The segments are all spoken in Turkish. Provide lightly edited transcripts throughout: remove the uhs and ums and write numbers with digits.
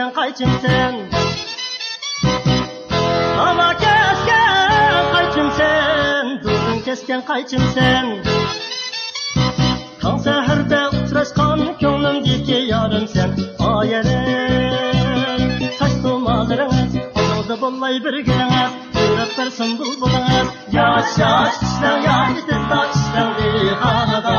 kesken kayçımsın. Hava kesken kayçımsın, dudun kesken kayçımsın. Taң səhərdə uçraşqan könlümdeki yarım sen. Ayərim, saç dumalarınız, anıldı bollay bir gününüz. Öyrət versin bulbulunuz. Yaş yaş işlən, yaş tezda işlən rihanada.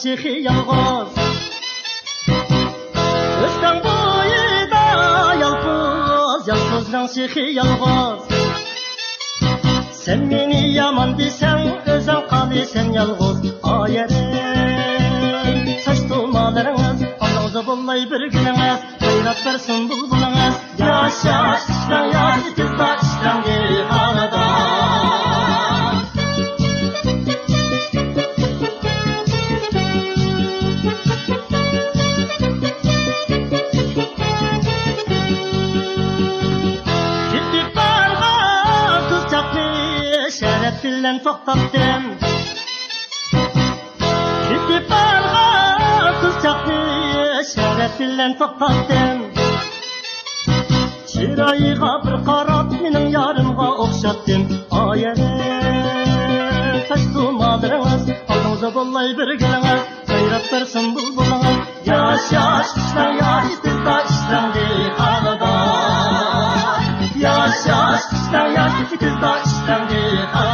Şeyhi yalğız Özden boyida yalğız Yalğızdan şeyhi yalğız Sen meni yaman desen Özden qalı sen yalğız Ayərim saç dumalarınız Anıldı bollay bir gününüz Qayrat versin bulbulunuz. Yaş yaş işlən, yaş tezda işlən rihanada. Bilen toxtattım. Gidip barğa kızcaqni şərət bilen toxtattım. Çirayığa bir qarab mening yarımğa oxşatdım. Ayərim saç dumalarınız aldığınızda bollay bir gününüz. Qayrat versin bulbulunuz. Yaş yaş işlən, yaş tezda işlən rihanada. Yaş yaş işlən, yaş tezda işlən rihanada.